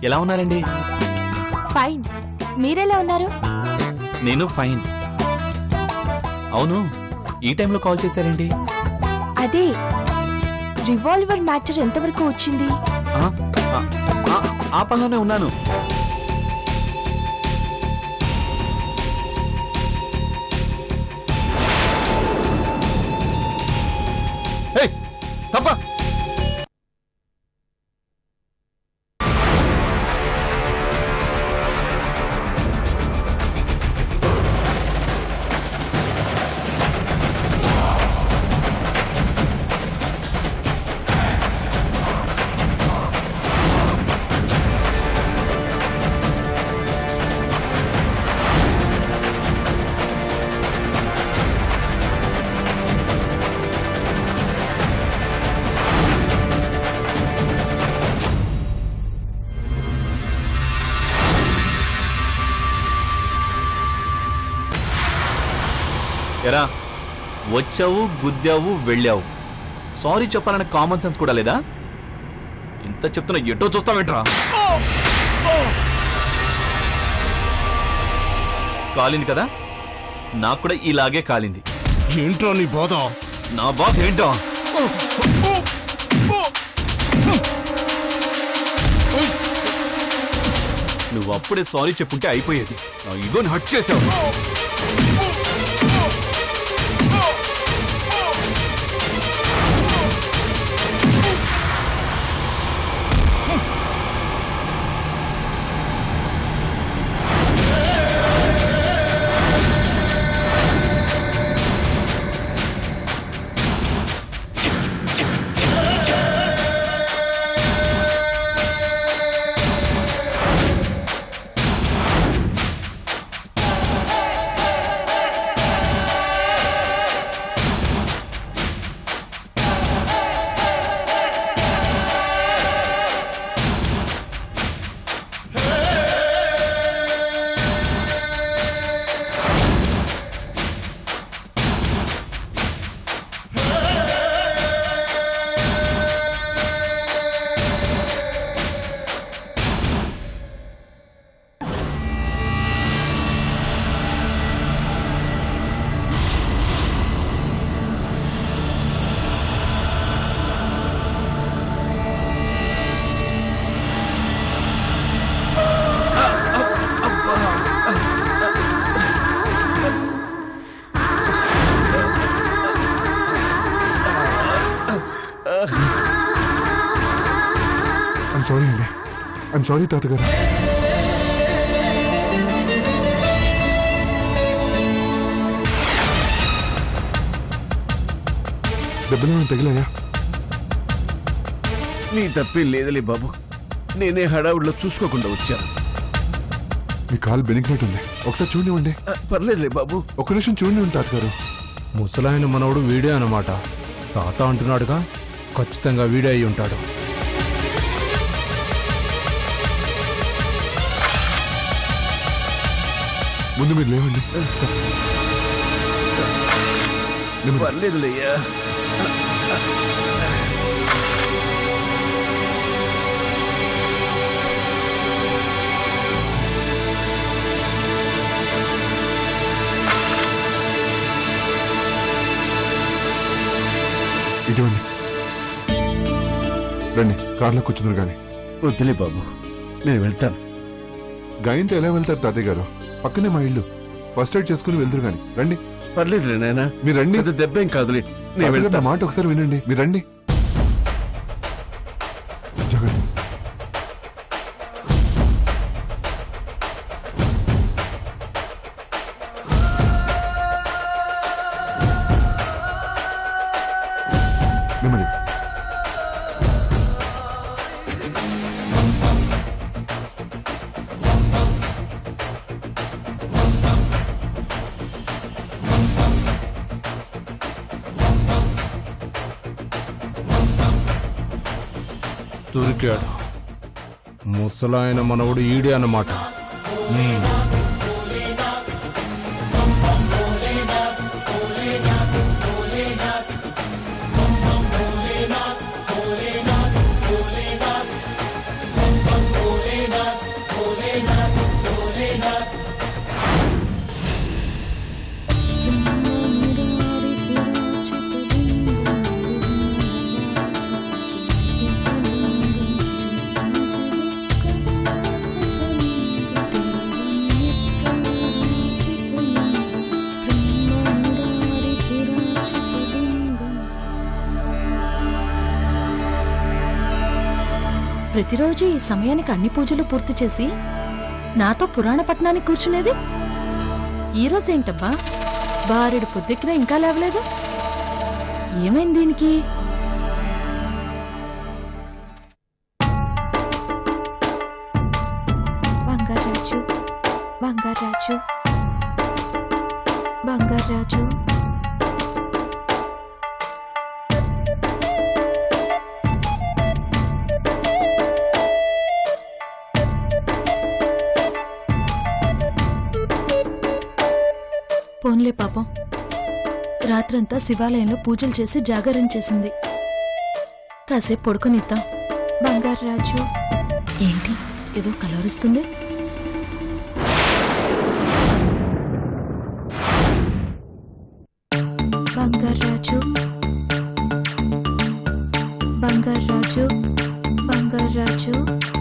ఎలా ఉన్నారండి? ఫైన్. మీరెలా ఉన్నారు? నేను ఫైన్. అవును, ఈ టైంలో కాల్ చేశారండి? అదే రివాల్వర్ మ్యాటర్ ఎంతవరకు వచ్చింది? ఆ పనిలోనే ఉన్నాను. తప్ప ఎరా, వచ్చావు, గుద్దావు, వెళ్ళావు. సారీ చెప్పాలనే కామన్ సెన్స్ కూడా లేదా? ఇంత చెప్తున్నా ఎటో చూస్తావేంట్రా? కాలింది కదా, నాకు కూడా ఇలాగే కాలింది. ఏంట్రా నీ బాధ? నా బాధ ఏంటో నువ్వు అప్పుడే సారీ చెప్పుంటే అయిపోయేది. నా ఇగోని హట్ చేసావు. సారీ అండి. ఐఎమ్ సారీ తాతగారు. దెబ్బలేమైనా తగిలాయా? నీ తప్పేం లేదులే బాబు, నేనే హడావుడిలో చూసుకోకుండా వచ్చాను. మీ కాలు బెనికినట్టుంది, ఒకసారి చూడండి. పర్లేదులే బాబు. ఒక్క నిమిషం చూడండి తాతగారు. ముసలాయన మనవడు వీడే అన్నమాట. తాత అంటున్నాడుగా, ఖచ్చితంగా వీడే అయి ఉంటాడు. ముందు మీరు లేవండి. పర్లేదులేయ్యా. ఇటువంటి రండి, కార్లో కూర్చుందరు గాని. వద్దులే బాబు, నేను వెళ్తాను. గాయంతో ఎలా వెళ్తారు తాతయ్య గారు? పక్కనే మా ఇల్లు, ఫస్ట్ ఎయిడ్ చేసుకుని వెళ్తురు గాని. రండి. పర్లేదులే నాయనా, మీరు రండి. దెబ్బేం కాదులే, నేను వెళ్తాను. మాట ఒకసారి వినండి. మీరు రండి. జగన్, నెమ్మది. దొరికాడు. ముసలాయన మనవడు ఈడే అన్నమాట. ప్రతిరోజు ఈ సమయానికి అన్ని పూజలు పూర్తి చేసి నాతో పురాణ పట్టణానికి కూర్చునేది ఈ రోజేంటబ్బా బారెడు పొద్దెక్కినా ఇంకా లేవలేదు. ఏమైంది దీనికి? బంగారాజు బంగారాజు బంగారాజు పోన్లే పాపం, రాత్రంతా శివాలయంలో పూజలు చేసి జాగరణ చేసింది. కాసేపు పడుకొనిద్దాం. బంగారాజు ఏంటి ఏదో కలవరిస్తుంది? బంగారాజు బంగారాజు బంగారాజు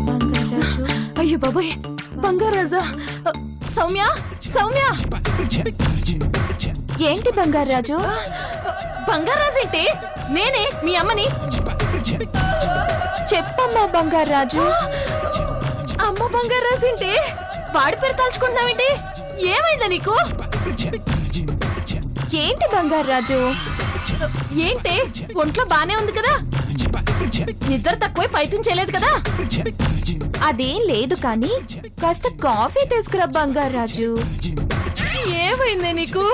బంగారాజు. అయ్యో బాబాయ్, బంగారాజా! సౌమ్య సౌమ్య! ఏంటి బంగారాజు? బంగారాజేంటి? నేనే మీ అమ్మని. చెప్పమ్మా బంగారాజు. అమ్మ బంగారాజేంటి? వాడి పేరు తలుచుకుంటున్నావేంటి? ఏమైందా నీకు? ఏంటి బంగారాజు? ఏంటి ఒంట్లో బానే ఉంది కదా? నిద్ర తక్కువై పైత్యం చేయలేదు కదా? అదేం లేదు కానీ కాస్త కాఫీ తీసుకురా బంగారాజు. ఏమైంది నీకు?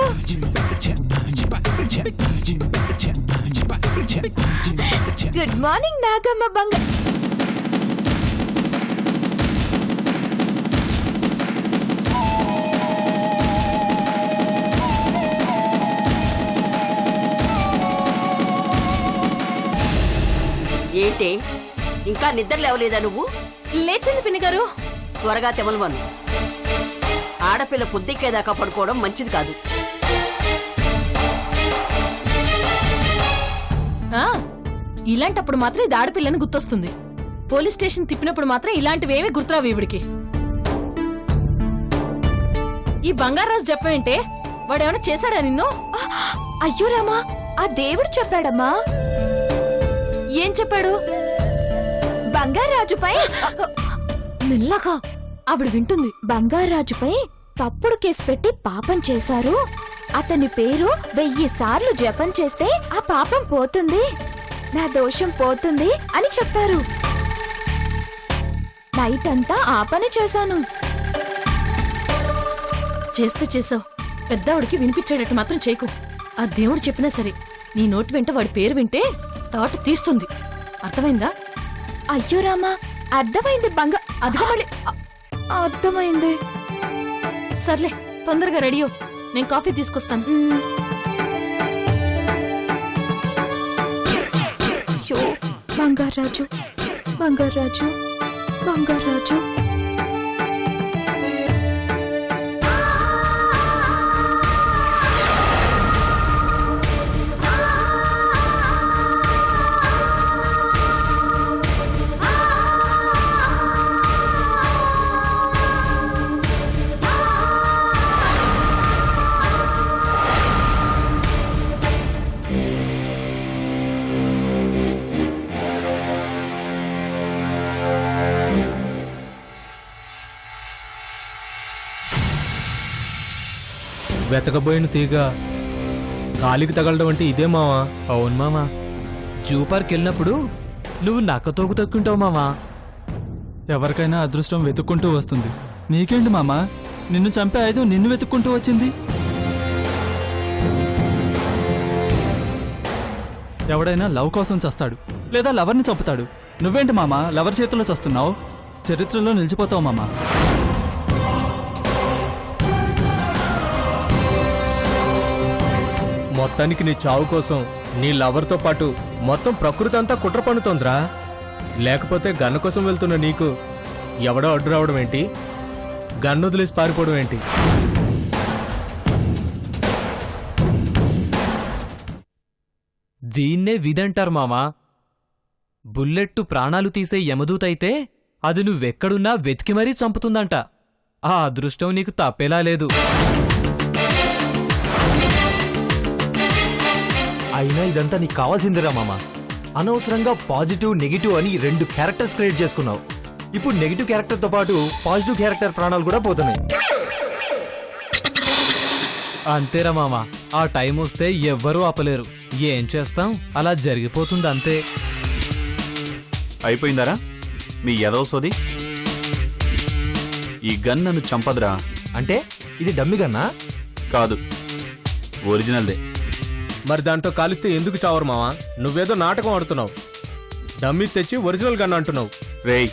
గుడ్ మార్నింగ్ నాగమ్మ బంగారు. ఏంటి ఇంకా నిద్ర లేవలేదా నువ్వు? లేచింది పిన్ని గారు. త్వరగా తెమలమను. ఆడపిల్ల పొద్దుక్కేదాకా పడుకోవడం మంచిది కాదు. ఆ, ఇలాంటప్పుడు మాత్రం ఇది ఆడపిల్లని గుర్తొస్తుంది. పోలీస్ స్టేషన్ తిప్పినప్పుడు మాత్రం ఇలాంటివేమీ గుర్తురావు ఈవిడికి. ఈ బంగారాజు చెప్పేంటే? వాడేమైనా చేశాడా నిన్ను? అయ్యో రామా, ఆ దేవుడు చెప్పాడమ్మా. ఏం చెప్పాడు? బంగారాజుపై మెల్లగా, ఆవిడ వింటుంది. బంగారాజుపై తప్పుడు కేసు పెట్టి పాపం చేశారు. అతని పేరు 1000 సార్లు జపం చేస్తే ఆ పాపం పోతుంది, నా దోషం పోతుంది అని చెప్పారు. నైట్ అంతా ఆ పని చేశాను. చేస్తే చేసావు, పెద్దవాడికి వినిపించేటట్టు మాత్రం చేయకు. ఆ దేవుడు చెప్పినా సరే నీ నోటి వెంట వాడి పేరు వింటే తాట తీస్తుంది. అర్థమైందా? అయ్యో రామా, అర్థమైంది అదిగో మళ్ళీ. అర్థమైంది. సర్లే, తొందరగా రెడీ అవ్వు. నేను కాఫీ తీసుకొస్తాను. అయ్యో, బంగారాజు బంగారాజు బంగారాజు. వెతకబోయిన తీగ కాలికి తగలడం అంటే ఇదే మావా? అవును మామా, జూ పార్క్ వెళ్ళినప్పుడు నువ్వు నక్క తోకు తొక్కుంటావు మామా. ఎవరికైనా అదృష్టం వెతుక్కుంటూ వస్తుంది. నీకేంటి మామా, నిన్ను చంపే ఆయుధం నిన్ను వెతుక్కుంటూ వచ్చింది. ఎవడైనా లవ్ కోసం చస్తాడు, లేదా లవర్ని చంపుతాడు. నువ్వేంటి మామా లవర్ చేతిలో చస్తున్నావు? చరిత్రలో నిలిచిపోతావు మామా. మొత్తానికి నీ చావు కోసం నీ లవర్తో పాటు మొత్తం ప్రకృతి అంతా కుట్ర పన్నుతోందిరా. లేకపోతే గన్న కోసం వెళ్తున్న నీకు ఎవడో అడ్డు రావడం ఏంటి? గన్ను వదిలేసి పారిపోవడం ఏంటి? దీన్నే విధంటారు మామా. బుల్లెట్టు ప్రాణాలు తీసే యమదూతైతే అది నువ్వెక్కడున్నా వెతికి మరీ చంపుతుందంట. ఆ అదృష్టం నీకు తప్పేలా లేదు. అయినా ఇదంతా నీకు కావాల్సిందిరా మామ. అనవసరంగా పాజిటివ్ నెగిటివ్ అని 2 క్యారెక్టర్స్ క్రియేట్ చేసుకున్నావు. ఇప్పుడు నెగిటివ్ క్యారెక్టర్ తో పాటు పాజిటివ్ క్యారెక్టర్ ప్రాణాలు కూడా పోతున్నాయి. అంతేరా మామ, ఆ టైం వస్తే ఎవ్వరూ ఆపలేరు. ఏం చేస్తాం, అలా జరిగిపోతుంది అంతే. అయిపోయిందారా మీ ఎదవ సోది? ఈ గన్ నన్ను చంపదురా. అంటే ఇది డమ్మి గన్నా? కాదు, ఒరిజినల్దే. మరి దాంతో కాలిస్తే ఎందుకు చావరు మావా? నువ్వేదో నాటకం ఆడుతున్నావు. డమ్మీ తెచ్చి ఒరిజినల్ గన్ అంటున్నావు. రేయ్,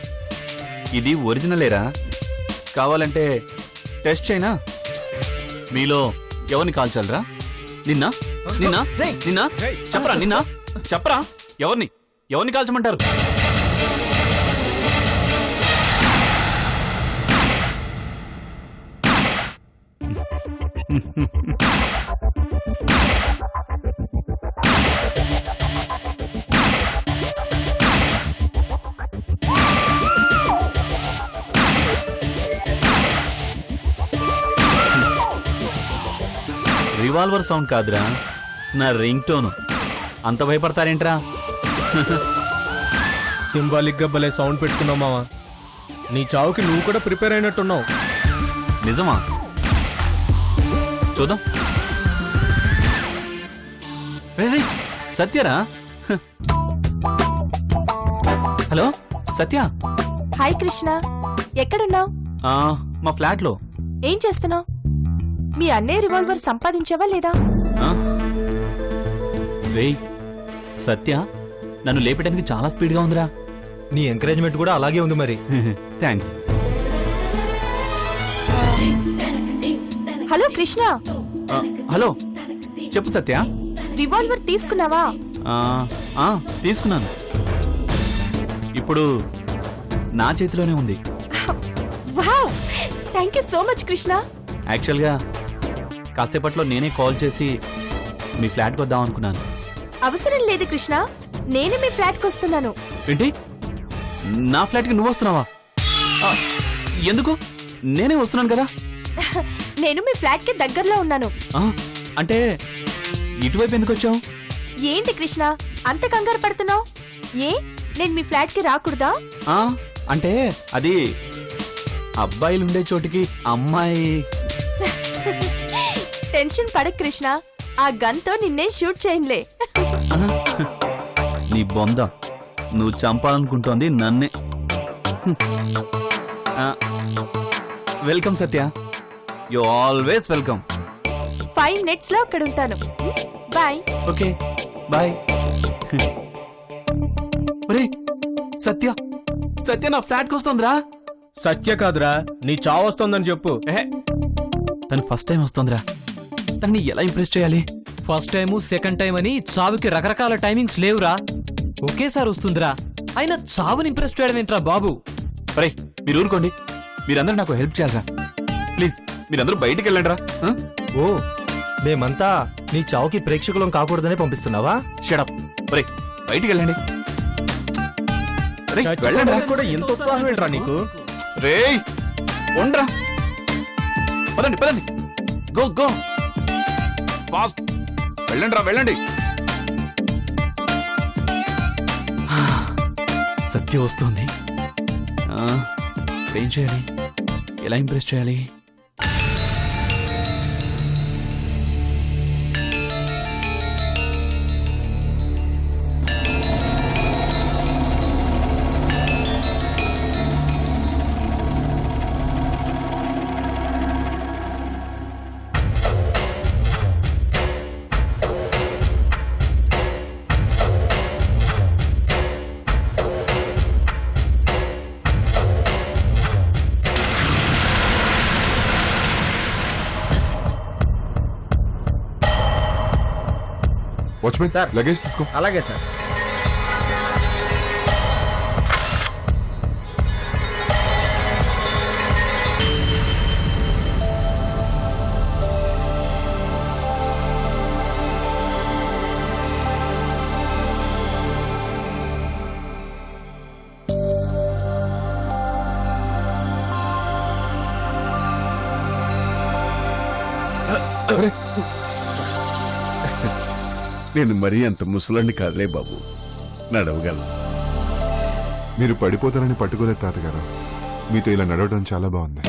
ఇది ఒరిజినలేరా. కావాలంటే టెస్ట్ చేయనా? మీలో ఎవరిని కాల్చాలరా? నిన్న నిన్న నిన్న చెప్పరా, నిన్న చెప్పరా, ఎవరిని కాల్చమంటారు? రివాల్వర్ సౌండ్ కాదురా, నా రింగ్ టోను. అంత భయపడతారేంట్రా? సింబాలిక్ గా భలే సౌండ్ పెట్టుకున్నావు మావా. నీ చావుకి నువ్వు కూడా ప్రిపేర్ అయినట్టున్నావు. నిజమా? చూద్దాం. రే, సత్యరా? హలో సత్య. హాయ్ కృష్ణ, ఎక్కడున్నావు? మా ఫ్లాట్ లో. ఏం చేస్తున్నావు? మీ అన్నయ్య రివాల్వర్ సంపాదించావా లేదా? రేయ్, సత్య నన్ను లేపడానికి చాలా స్పీడ్ గా ఉందిరా. నీ ఎంకరేజ్మెంట్ కూడా అలాగే ఉంది మరి. థ్యాంక్స్. హలో కృష్ణ, హలో చెప్పు సత్య. రివాల్వర్ తీసుకున్నావా? తీసుకున్నాను. ఇప్పుడు నా చేతిలోనే ఉంది. Wow, thank you so much Krishna. యాక్చువల్గా కాసేపట్లో నేనే కాల్ చేసి మీ ఫ్లాట్కి వద్దాం అనుకున్నాను. అవసరం లేదు కృష్ణ, నేను మీ ఫ్లాట్కి వస్తున్నాను. ఏంటి, నా ఫ్లాట్కి నువ్వు వస్తున్నావా? ఎందుకు? నేనే వస్తున్నాను కదా. నేను మీ ఫ్లాట్కి దగ్గరలో ఉన్నాను. అంటే ఇటువైపు ఎందుకు వచ్చావు? ఏంటి కృష్ణ అంత కంగారు పడుతున్నావు? ఏ, నేను మీ ఫ్లాట్కి రాకూడదా? అంటే అది అబ్బాయిలుండే చోటికి అమ్మాయి. టెన్షన్ పడకు కృష్ణ, ఆ గన్తో నిన్నే షూట్ చేయనులే. నీ బొంద, నువ్వు చంపాలనుకుంటోంది నన్నే. Welcome Satya, you always welcome. 5 minutes లో అక్కడ ఉంటాను. Bye. Okay bye. Satya Satya నా ఫ్లాట్కి వస్తుందిరా. సత్య కాదురా, నీ చావు వస్తోందని చెప్పు. తను ఫస్ట్ టైం వస్తుందిరా. తనని ఎలా ఇంప్రెస్ చేయాలి? ఫస్ట్ టైము సెకండ్ టైం అని చావుకి రకరకాల టైమింగ్స్ లేవురా, ఒకేసారి వస్తుందిరా. అయినా చావుని ఇంప్రెస్ చేయడం ఏంట్రా బాబు? రే, మీరు ఊరుకోండి. మీరందరూ నాకు హెల్ప్ చేయాలరా. ప్లీజ్ మీరందరూ బయటికి వెళ్ళండి రా. ఓ, మేమంతా నీ చావుకి ప్రేక్షకులం కాకూడదని పంపిస్తున్నావా? షడప్. రే, బయటికి వెళ్ళండి. వెళ్ళండి రా. కూడా ఎంత ఉత్సాహం ఏంట్రా నీకు? రే ఉండరా, పదండి పదండి, గో గో ఫాస్ట్. వెళ్ళండి రా, వెళ్ళండి. సత్య వస్తుంది. ఏం చేయాలి? ఎలా ఇంప్రెస్ చేయాలి? వాచ్మెన్ సార్, లగేజ్ తీసుకో. అలాగే సార్. నేను మరీ అంత ముసలాన్ని కాదులే బాబు. నడవగలను. మీరు పడిపోతారని పట్టుకోలేదు తాతగారు. మీతో ఇలా నడవడం చాలా బాగుంది.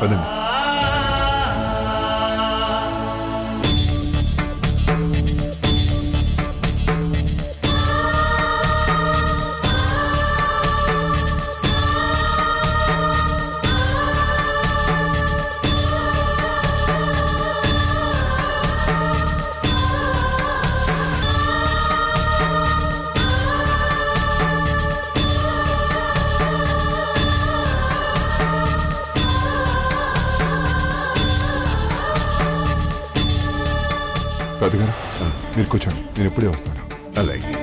పదండి. తాతగారు మీరు కూర్చోండి, నేను ఇప్పుడే వస్తాను. అలాగే.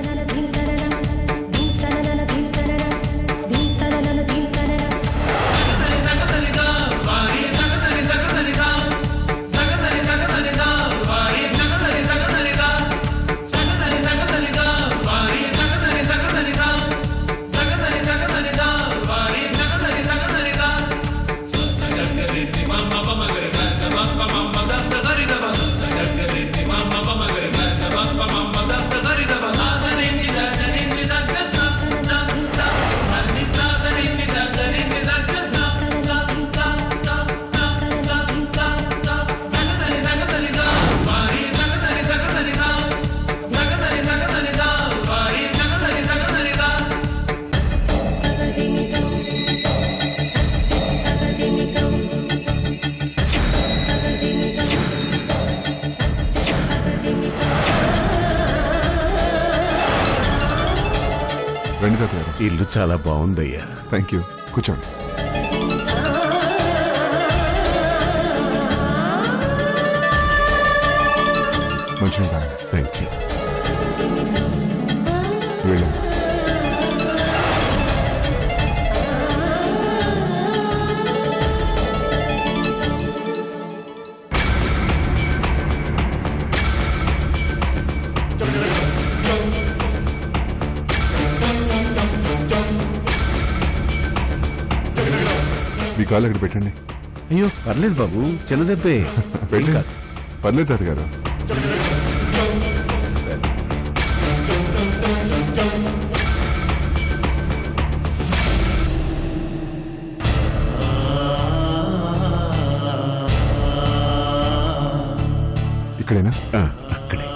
రండి తాతగారు. ఇల్లు చాలా బాగుందయ్యా. Thank you. కూర్చోండి. మంచిగా తాగండి. Thank you. వెళ్ళండి. మీ కాళ్ళు అక్కడ పెట్టండి. అయ్యో పర్లేదు బాబు, చిన్న దెబ్బే. పెట్టండి. పర్లేదు తాతగారు. ఇక్కడేనా? అక్కడే.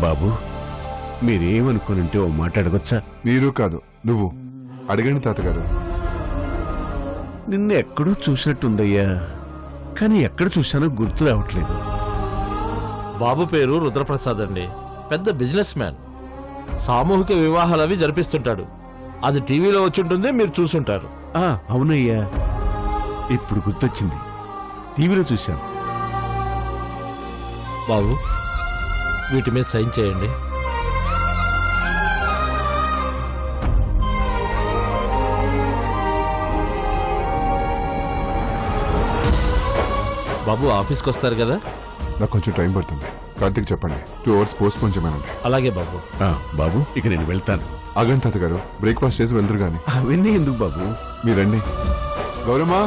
బాబు మీరేమనుకోనంటే ఓ మాట అడగొచ్చా? మీరు కాదు, నువ్వు అడగండి తాతగారు. నిన్న ఎక్కడో చూసినట్టుందయ్యా, కానీ ఎక్కడ చూశానో గుర్తు రావట్లేదు. బాబు పేరు రుద్రప్రసాద్ అండి. పెద్ద బిజినెస్ మ్యాన్. సామూహిక వివాహాలవి జరిపిస్తుంటాడు. అది టీవీలో వచ్చుంటుంది, మీరు చూసుంటారు. అవునయ్యా, ఇప్పుడు గుర్తొచ్చింది, టీవీలో చూశాను. బాబు వీటి మీద సైన్ చేయండి. బాబు ఆఫీస్కి వస్తారు కదా? నాకు కొంచెం టైం పడుతుంది. కార్తీక్ చెప్పండి, 2 hours పోస్ట్పోన్ చేయమనండి. అలాగే బాబు. బాబు ఇక నేను వెళ్తాను. ఆగండి తాతగారు, బ్రేక్ఫాస్ట్ చేసి వెళ్తురు గాని. అవన్నీ ఎందుకు బాబు? మీరండి. గౌరమ్మా,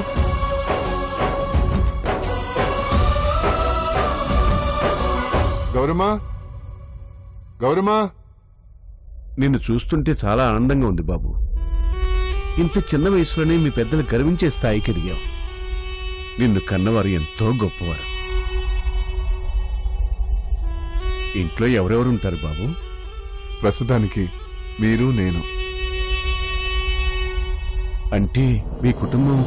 గౌరమ్మా, గౌరమ్మా. నిన్ను చూస్తుంటే చాలా ఆనందంగా ఉంది బాబు. ఇంత చిన్న వయసులోనే మీ పెద్దలు గర్వించే స్థాయికి ఎదిగావు. నిన్ను కన్నవారు ఎంతో గొప్పవారు. ఇంట్లో ఎవరెవరుంటారు బాబు? ప్రస్తుతానికి మీరు, నేను. అంటే మీ కుటుంబం?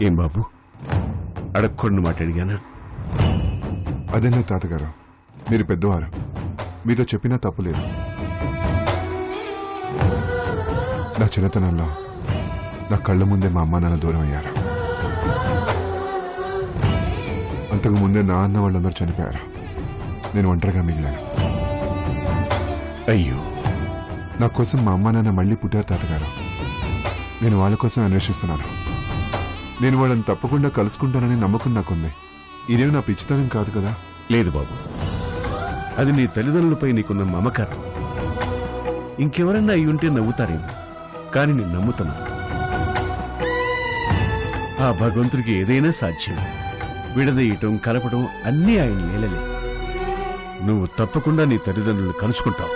ఏం బాబు అడగకుండా మాట అడిగానా? అదేనా తాతగారు, మీరు పెద్దవారు, మీతో చెప్పినా తప్పులేదు. నా చిన్నతనంలో నా కళ్ళ ముందే మా అమ్మ నాన్న దూరం అయ్యారు. అంతకు ముందే నా అన్న వాళ్ళందరూ చనిపోయారు. నేను ఒంటరిగా మిగిలాను. అయ్యో, నా కోసం మా అమ్మ నాన్న మళ్ళీ పుట్టారు తాతగారు. నేను వాళ్ళ కోసం అన్వేషిస్తున్నాను. నేను వాళ్ళని తప్పకుండా కలుసుకుంటానని నమ్మకం నాకుంది. ఇదేమి నా పిచ్చితనం కాదు కదా. లేదు బాబు, అది నీ తల్లిదండ్రులపై నీకున్న మమకారం. ఇంకెవరన్నా అయి ఉంటే నవ్వుతారేమో, కానీ నేను నమ్ముతున్నాను. ఆ భగవంతుడికి ఏదైనా సాధ్యం. విడదీయటం, కలపడం అన్నీ ఆయన లీలలే. నువ్వు తప్పకుండా నీ తల్లిదండ్రులను కలుసుకుంటావు.